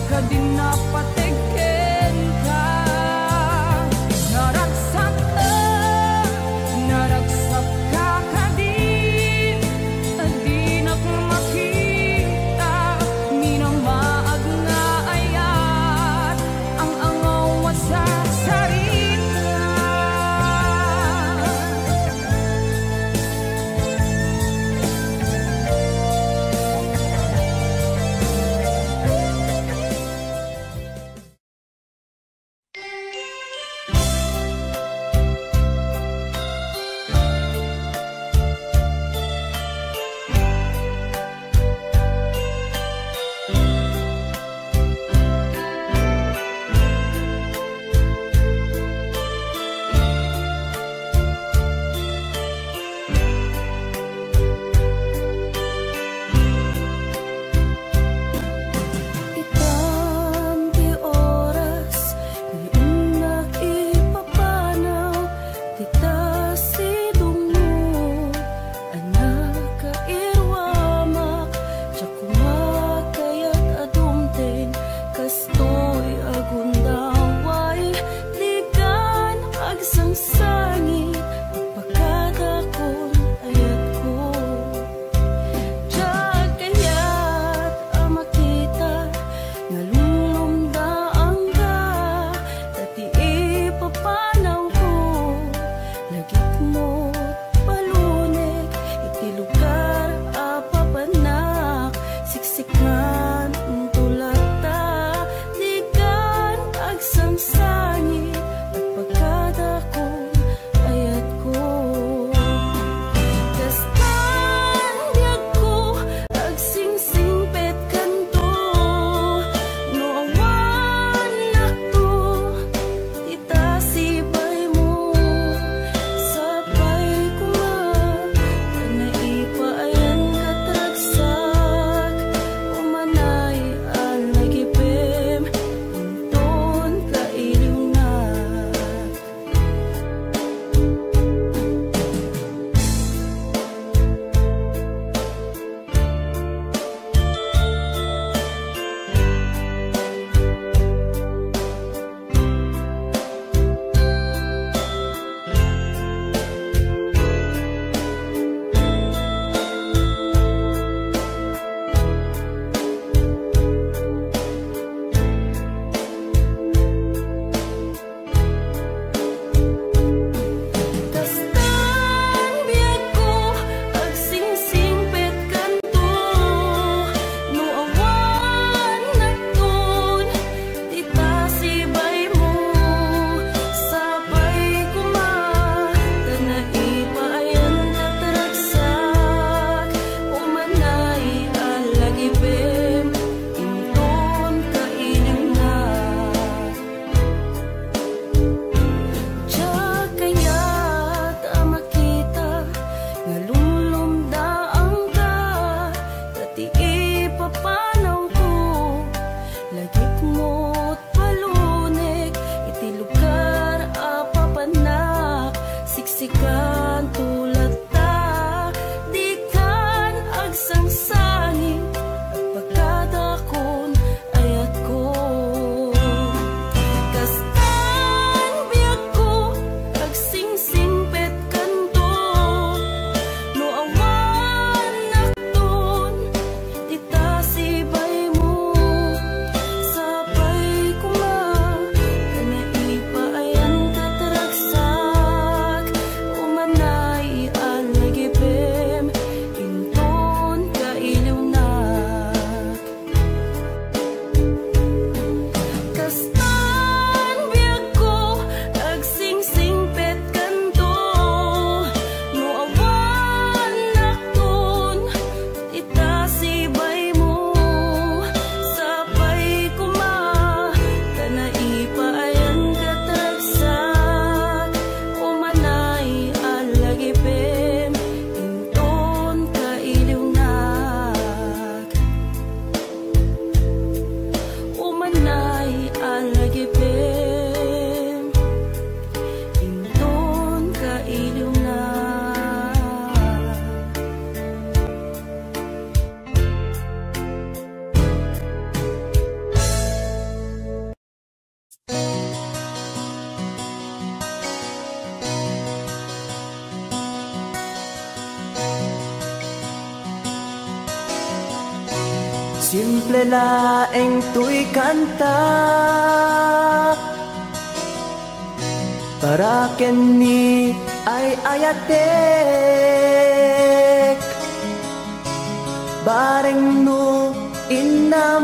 kadinapatiken ka. Naragsak ka kadin, di na makita, minamaag nga ayat, ang angaw sa sarita. Simple laeng tuy kanta para kenni ay ayatek bareng no inamalagip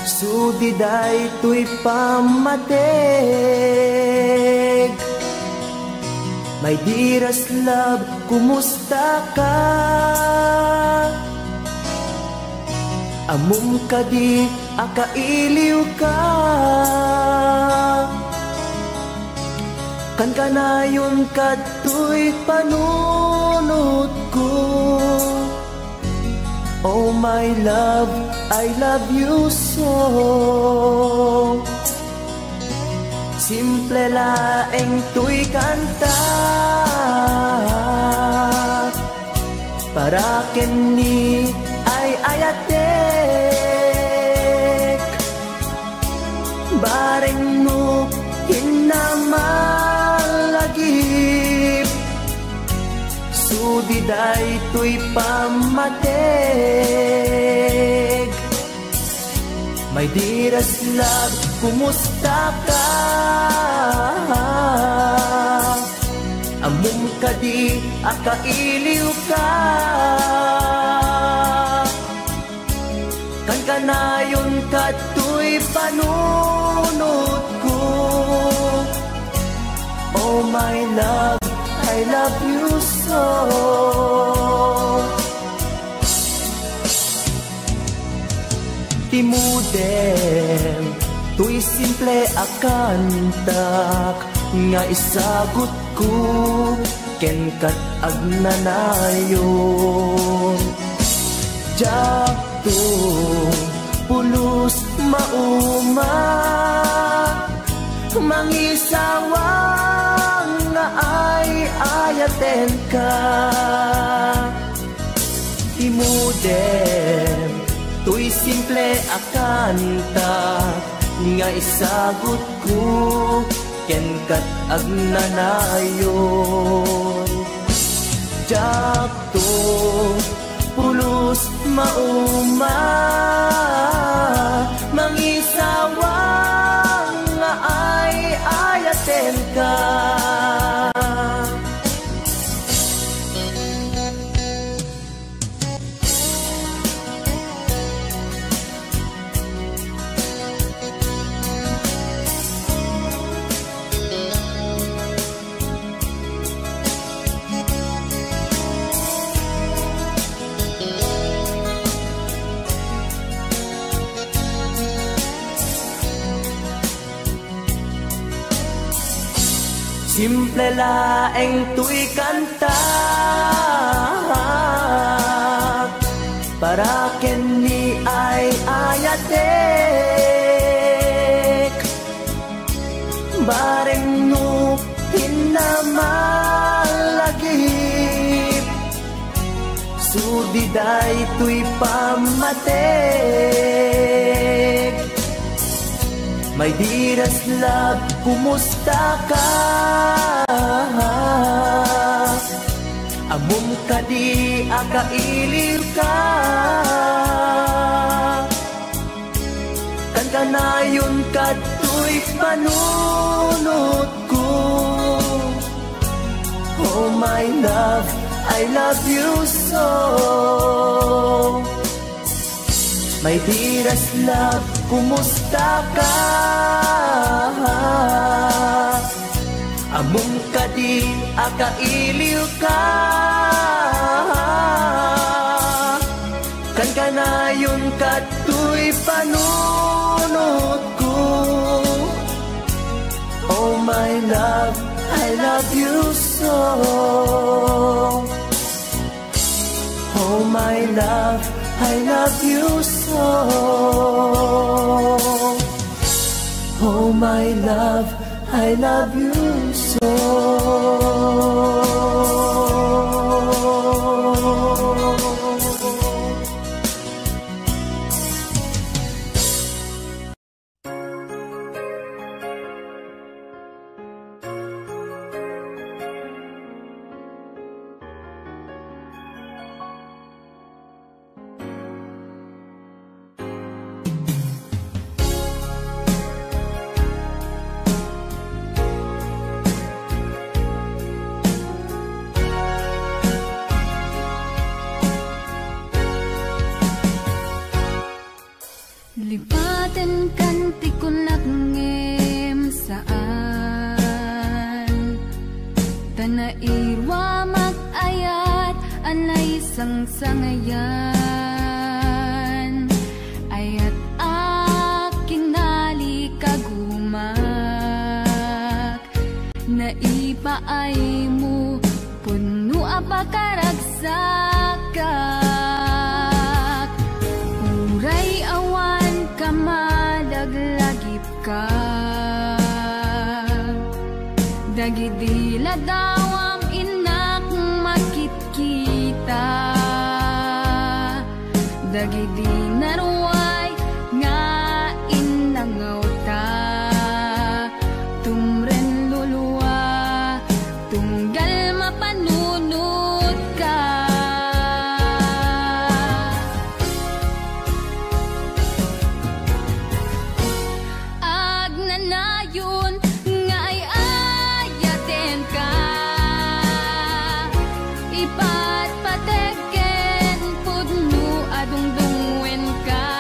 sudiday tuy pamateg. My dearest love, kumusta ka? Amum ka di, akailiw ka. Kan ka na yun kato'y panunod ko. Oh my love, I love you so. Simple laeng tuy kanta para kenni ay ayatek bareng no hinamalagip sudiday tuy pamateg. My dearest love, kumusta ka? Amum ka di, akailiw ka. Kan ka na yun kato'y panunod ko. Oh my love, I love you so. Timudem, tuy simple akantak nga isagot ko ken kat agnanayon. Jakto pulos mauma mangisawang nga ay ayaten ka. Timudem, tuy simple akanta nga isagot ko ken kat agnanayon. Jakto pulos mauma mangisawang nga ay ayaten ka. Simple laeng tuy kanta para kenni ay ayatek bareng no hinamalagip sudiday tuy pamateg. My dearest love, kumusta ka? Amum ka di, akailiw ka. Kan ka na yun kato'y panunod ko. Oh my love, I love you so. My dearest love, kumusta ka? Amum ka di, akailiw ka. Kan ka na yun kato'y panunod ko. Oh my love, I love you so. Oh my love, I love you so. Oh my love, I love you so. irwa mag-ayat anay sang-sangayan ayat akinali kagumak naipaay mo puno apakaragsakak uray awan ka madaglagip ka dagidila dawam inak makitkita dagidi naruay nga inangaw ta tumren luluwa tunggal mapanunot ka agnanayon nga ay ayaten ka ipatpateken pudno adungdungwen ka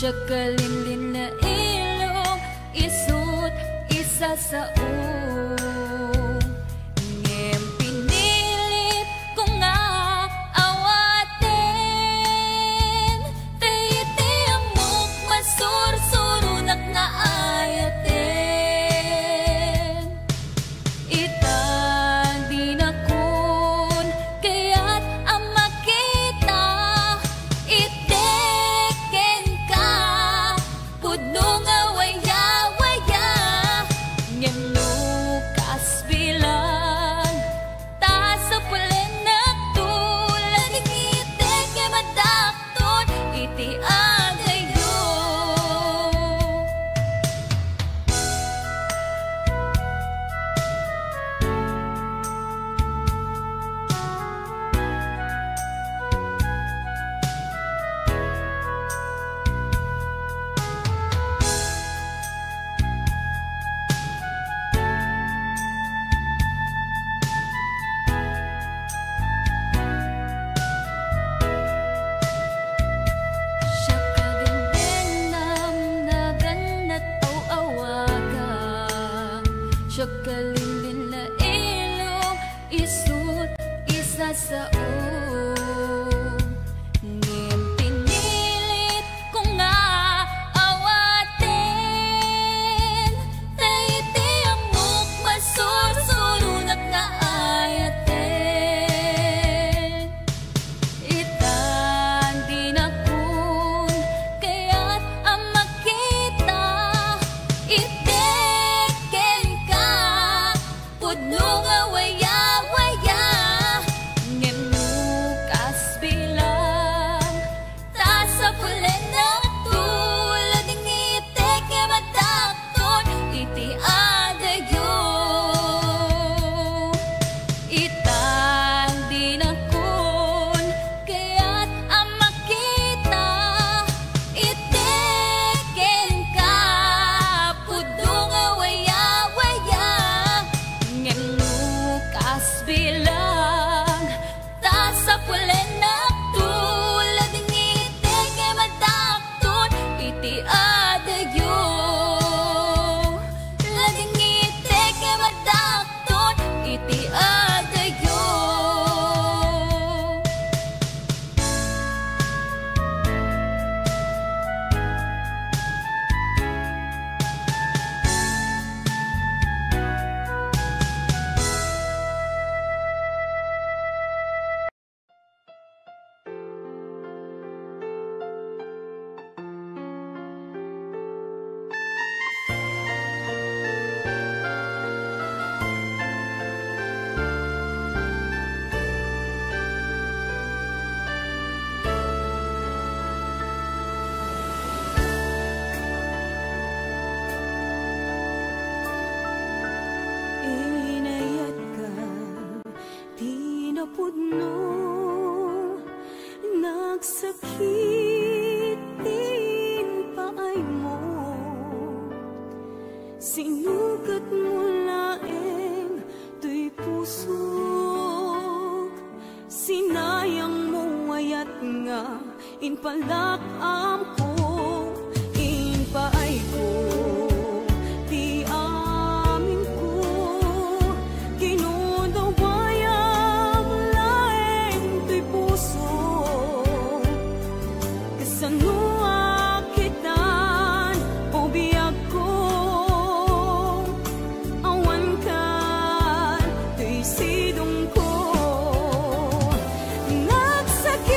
siya kalimlim na ilong, isut isa sa ngem pinilit ko nga awatin, tayti amok masursurunak nga ayatin. Itang di na kun kaya't ang makita, iteken ka pudno nga waya-waya, ngem lukas bilang ta sa pulen na tulad itek nga madakton iti agayo. Siya kadendendam na ganat awagan, siya kalimlim na ilong, isut isa sa ngem pinilit ko nga awatin, tayti amok masursurunak nga ayatin. Itan di na kun kaya't ang makita, iteken ka pudno nga waya-waya, ngem lukas bilang ta sa pulen na tulad ng itek nga madakton iti adayo. Itang di na kun kaya't ang makita, iteken ka pudno nga waya-waya, ngem lukas bilang ta sa pulen na tulad ng itek nga madakton iti adayo. Lading itek nga madakton iti adayo. Inayat ka, di na pudno, nagsakitin paay mo, sinugat mo laeng tuy pusok, sinayang mo ayat nga inpalakam ko, inpaay ko. Di amin ko kinudawayang laeng tuy puso, kasanua kitan o biyag ko, awan kan tuy sidong ko. Nagsakit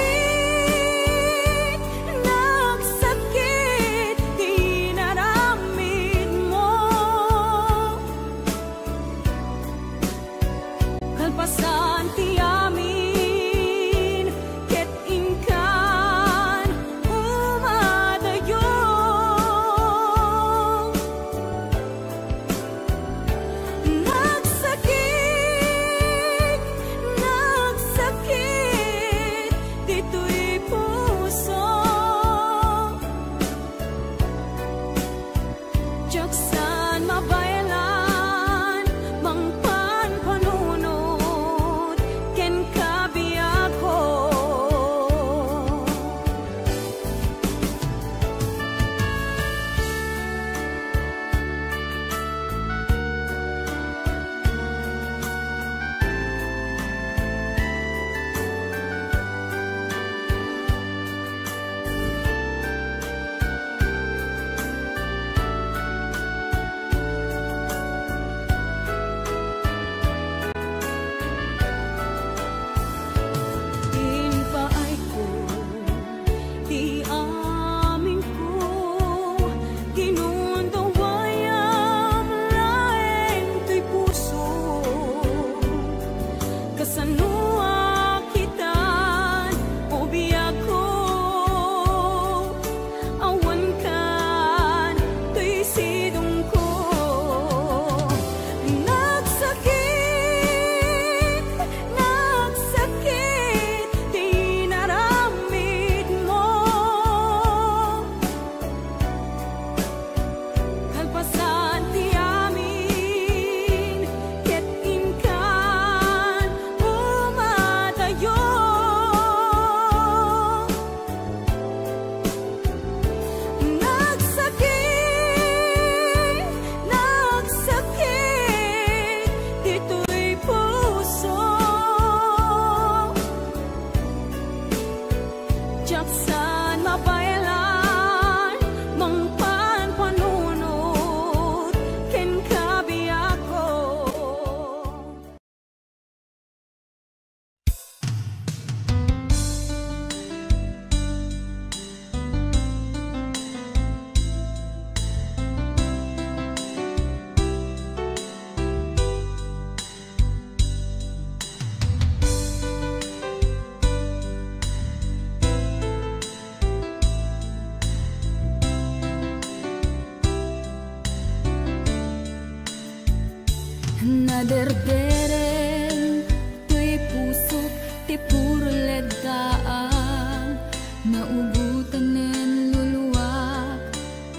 Naderdereng tuy pusok ti puro leddaang naubutan nen luluwak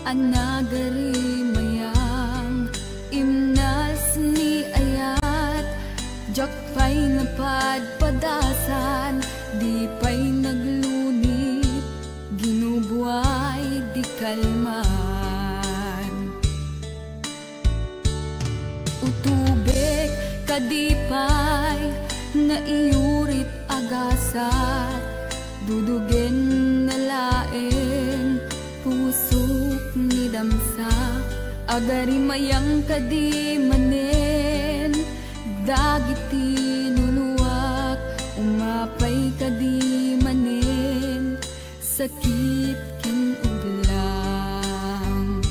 anagari mayang imnas ni ayat jakpay napadpadasan di pay naglunit ginubuay di kalman utubek kadipay na iyurit agasat dudugen na laeng pusok ni damsa agari mayang kadi manen dagiti nuluwak umapay kadi manen sakit kin uglang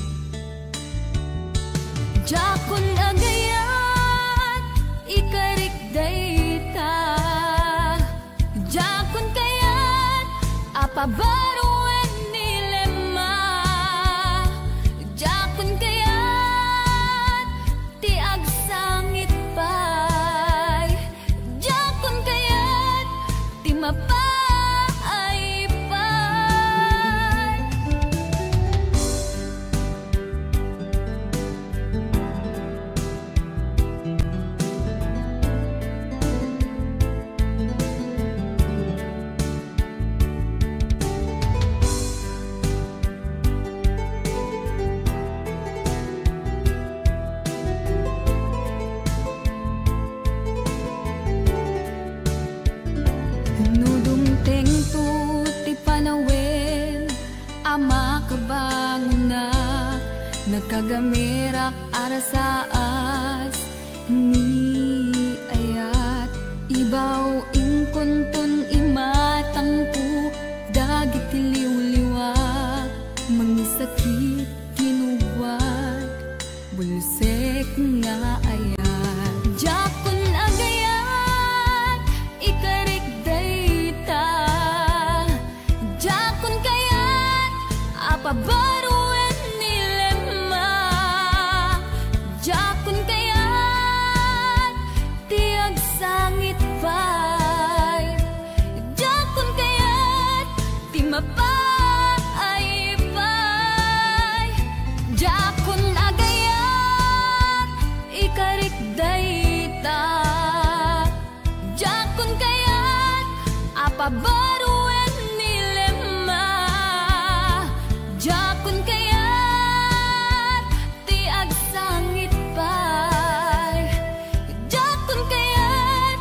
jakon agayat ikarik dayta jakon kayat apabaruan nilema jakon kayat ti agsangit pay jakon kayat ti mapay nagkagamirak arasaas ni ayat ibaw ingkonton imatangpo dagiti liwliwak mangisakit kinubwat bulusek nga ayat jakon agayat ikarik dayta jakon kayat apabaro jakon kayat tiag sangit pay jakon kayat ti mapay pay jakon agayat ikarik dayta jakon kayat apabaruan nilema jakon kayat ti agsangit pay jakon kayat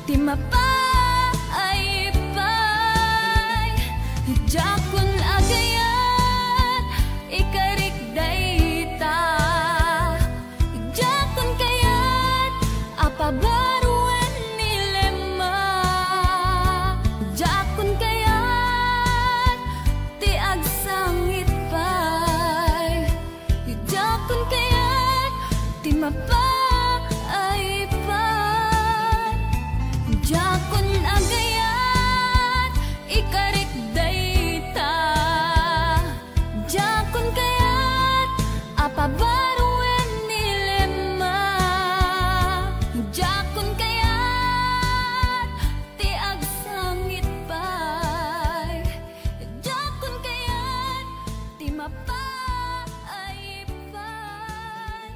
ti mapay pay jakon agayat ikarik dayta jakon kayat apabaruan nilema jakon kayat ti agsangit pay jakon kayat ti mapay pay jakon agayat ikarik dayta jakon kayat apabaruan nilema jakon kayat ti agsangit pay jakon kayat ti mapay pay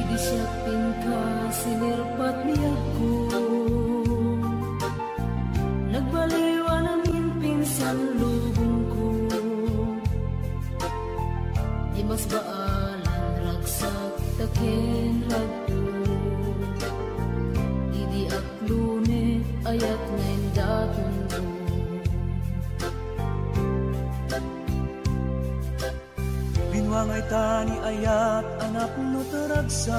idisapin ka sinirpat niya ko nagbaliwan namin pinsan lubong ko di mas baalan ragsak takin hagdo idi aklune ayat na indatun ko Binwangay tani ayat anak no taragsak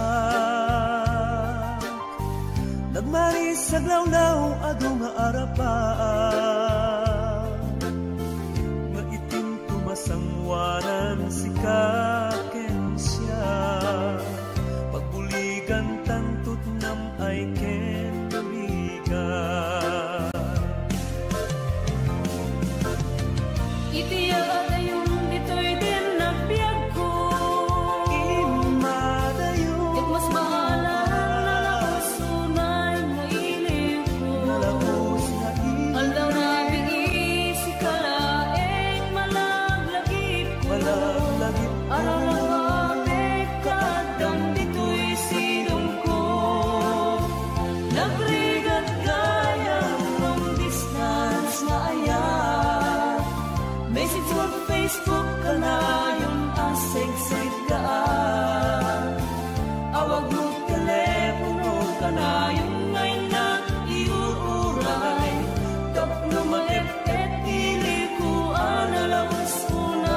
nagmaris sa glawlaw adu nga arapaan Facebook ka na yung aseg-seg ka. Awag mo telepono ka na yung ngayon na iuuray. Tapno maep-ep ili ko analawas unay.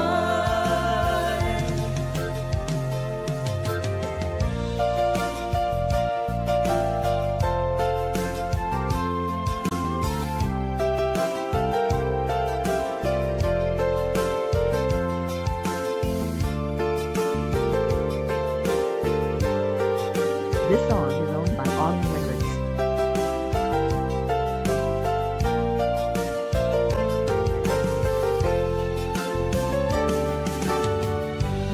This song is owned by Autumn Records.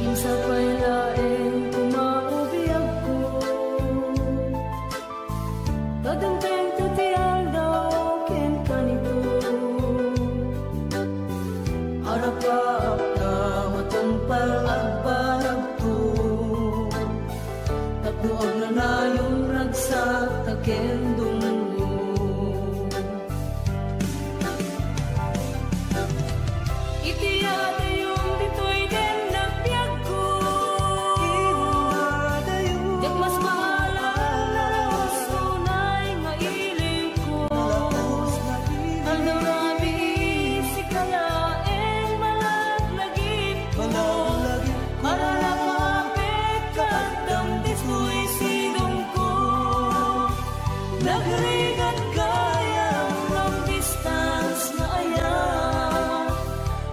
Minsa pa'y laeng kumaubiyag ko, kadanteng tatial daw ken kanito. Harap-harap ka matumpal at barag ko. Tapnoag na na yung ragsak takendong mo. Itiyada yung dito'y den nagbiag ko, yak mas mahalang sunay nga iling ko. Ang narabi si kalaeng malaglagip ko, malalapapit ka damdis mo'y sinong ko. Nagrigat kaya long distance na ayan.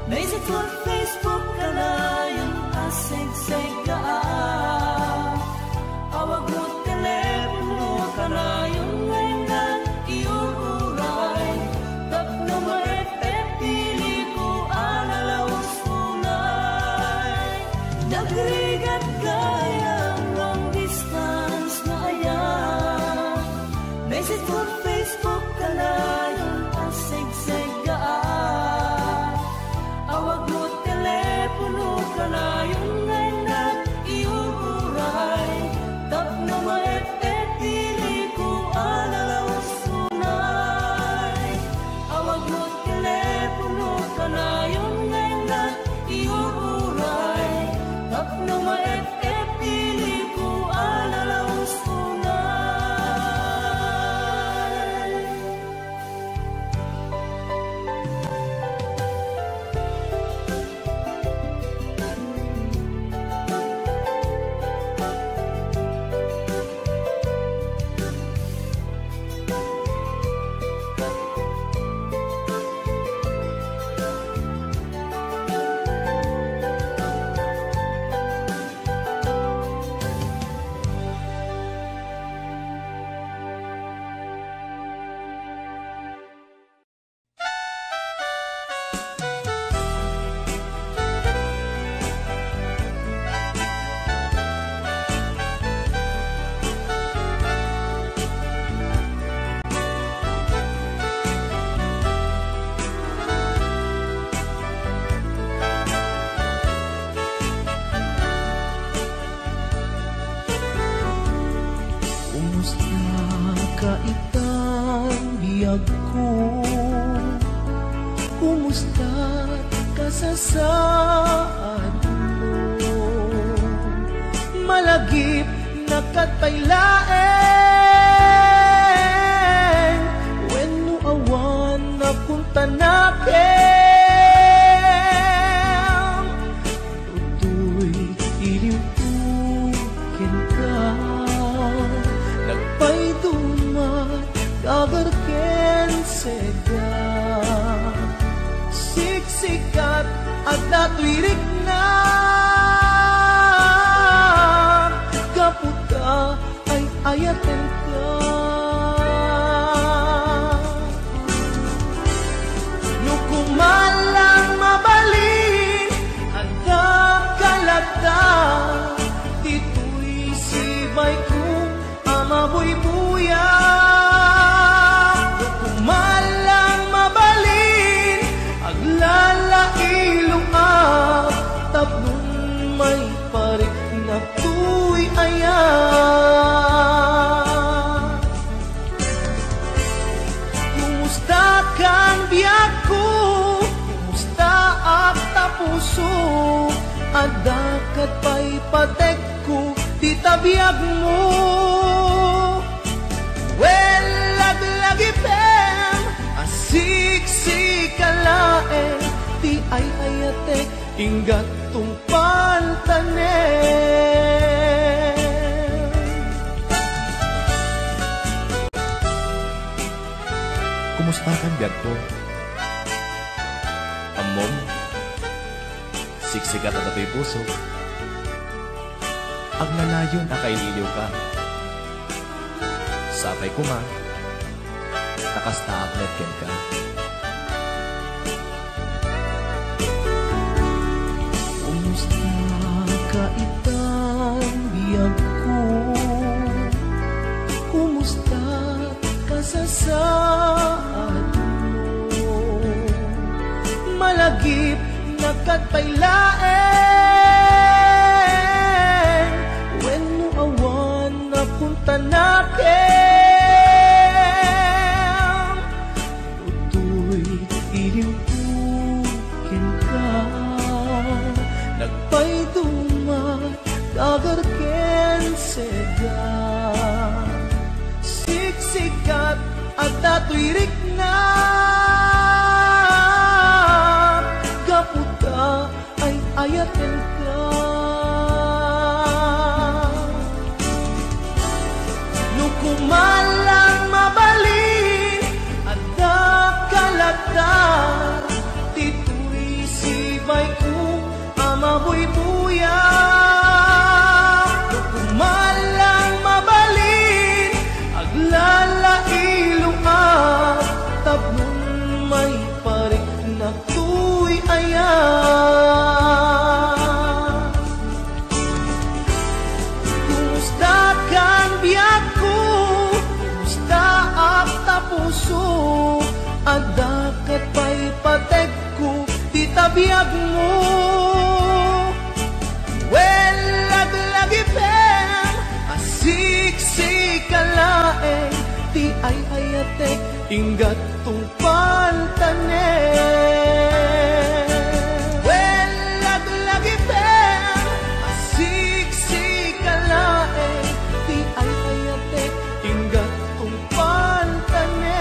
Naisip ko Facebook ka na yung aseg-seg ka. Awag mo telepono ka na yung ngayon na iuuray. Tapno maep-ep pili ko analawas unay. Nagrigat kaya long distance na ayan. Naisip ko Facebook ka na yung aseg-seg ka. Awag mo telepono ka na yung ngayon na iuuray. Tapno maep-ep pili ko analawas unay. Awag mo telepono ka na yung ngayon na iuuray. Tapno maep-ep pili ko analawas unay. Kaitang biyag ko, kumusta ka sa saad mo? Malagip na katpailaeng, wenno awan na punta nakin. Tutoy iliw-tukin ka, nagpaidumat kagarken seda. Siksikat at natwirik na, kaputa ay ayaten ka. Nukumalang mabalin handa kalata, dito'y sibay ko amabuy-buya. Nukumalang mabalin aglalailong adakat pa'y patek ko, titabiyag mo. Well, laglagipem, asiksisikalae, ti ay ayatek, ingat tungpal tanem. Kumusta kan biag ko? Amom, siksikat at ato'y puso. Agnanayon akaililiw ka. Sapay ko nga, nakastaaklet ken ka. Kumusta ka itang biyag ko? Kumusta ka sa saad mo? Malagip na katpailaen, when mo awan na punta nakin. Lutoy iliw ko ken ka, nagpaydumat dagar ken sega. Siksikat at dato'y rikna, gaputa ay ayaten ka. Nukumalang mabalin at dakalatar, tito'y sibay ko amaboy buya. Nukumalang mabalin aglalailong at tablon may parik na tuy ayan. Kumusta kang biyak ko? Kumusta ak tapuso? Adakat pa'y patek ko, titabiyag mo. Well, laglagipem, asiksisikalae, ti ay ayatek, ingat tungpal tanem. Well, laglagipem, asiksisikalae, ti ay ayatek, ingat tungpal tanem.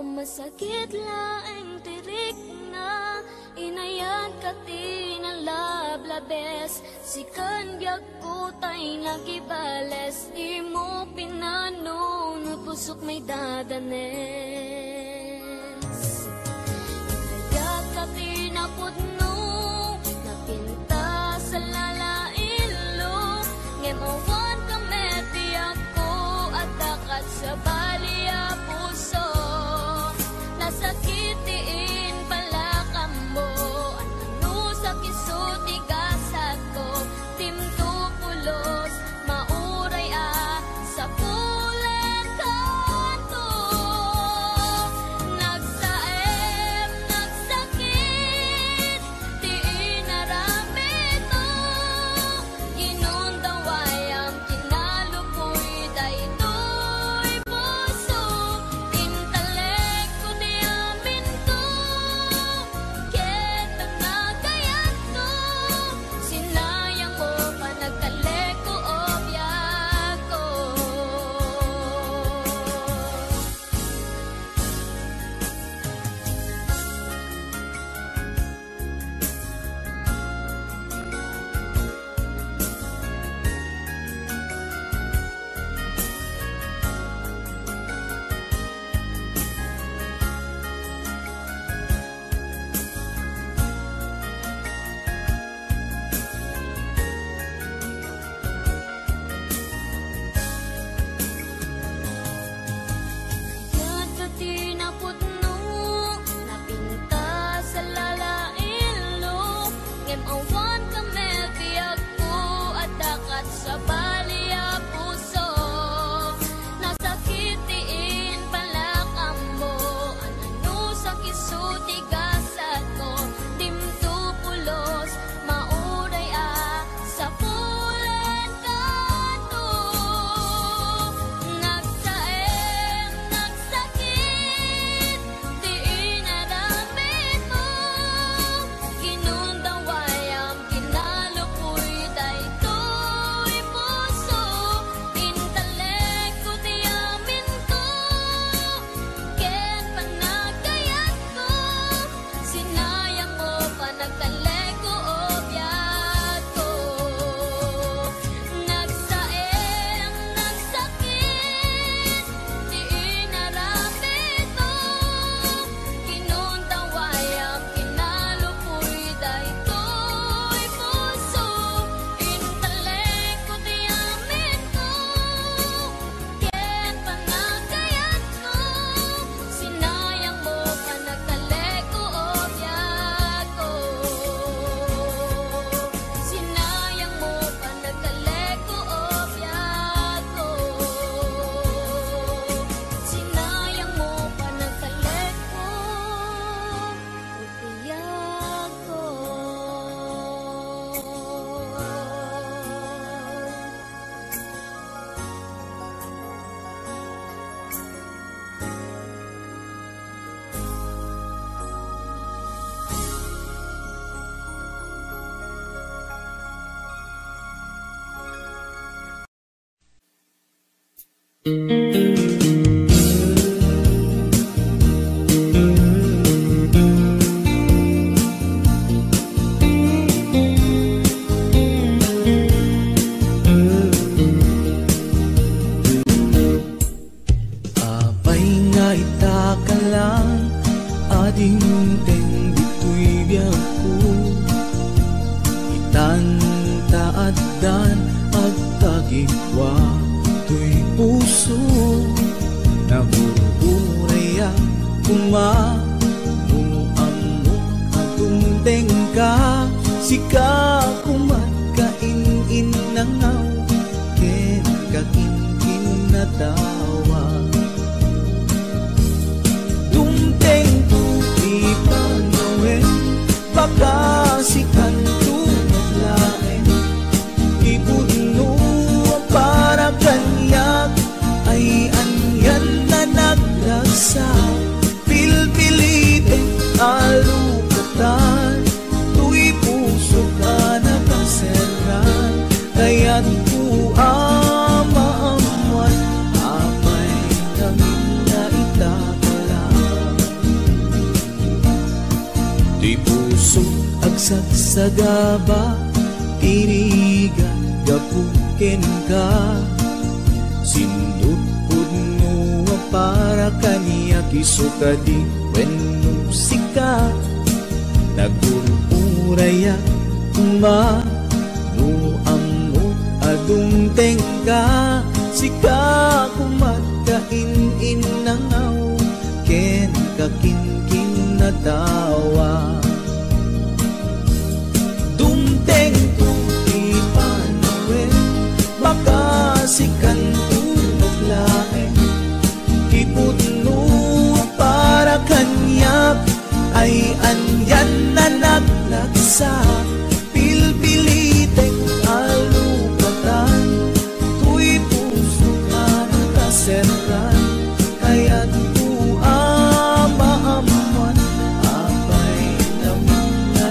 masakit laing tirik na inayan kati ng lablabes sikan biag kutay nagibales di mo pinanunod pusok may dadanes inayan kati na pudno napinta sa lalailo ngemawan kameti ako at dakat sa balia puso nasakitiin pala kamo ano sa kisuti gasat ko timto pulos mauray sa pulen kanto nagsaem nagsakit di inarami to ginundaway ang kinalupoy daytoy puso intalek ko di amin to keto na kayat to sinayang ko pa nagkalek ko obyak ko Yan kati na putno napinta sa lalailo ngem awan kami biag ko at dakat sa balia puso nasakitiin pala kamo ano sa kisuti gasat ko dimto pulos mauray sa pulen kanto nagsaem nagsakit di inarami mo ginundaway ang kinalupoy daytoy puso intalek ko di amin to ken panagayat ko sinayang mo pa nagtalek ko obyak ko nagsaem nagsakit di inarami to ginundaway ang kinalupoy daytoy puso intalek ko di amin to ken panagayat ko sinayang mo pa nagtalek ko obyak ko sinayang mo pa nagtalek ko obyak ko sinayang mo pa nagtalek ko obyak ko Apay nga itaka lang ading teng dito'y biyak ko itantaaddan agtagikwa to'y puso nabuburay kumamuamok agundeng ka sika kumatkain nangaw ken kakinkin na tawa dumteng tuti panawin pakasikan tunaglain ibudno para kanyak ay sagaba tiriga gapuken ka sindut pudno para kaniya kisukadi wenno sika nagururaya ma no amot adung tengka sika kumatakin inangaw ken kakinkin na tawa dumteng tuti panawen baka sikan tulaglaen kiputno para kanya ay anyan na naglagsa pilpilitek alupatan tuy puso ka nakaserkan kaya't maamuan apay naman na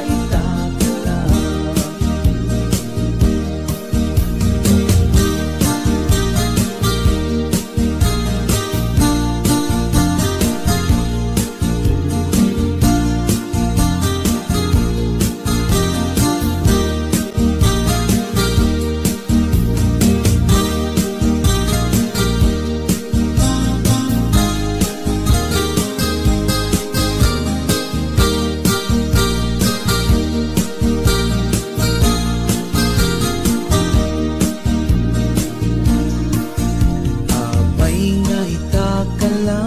itakala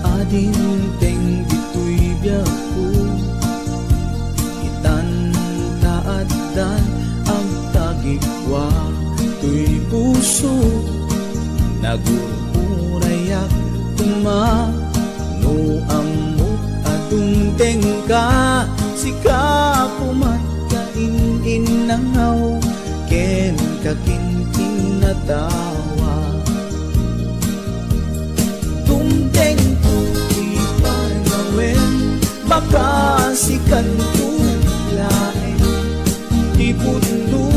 adinteng dito'y biyaku itan-taadan ang tagikwa to'y puso nagururayak tuma no amok adung tengka sika kumat inangaw ken kakinting na tawa tumteng baka sikan tulaen iputno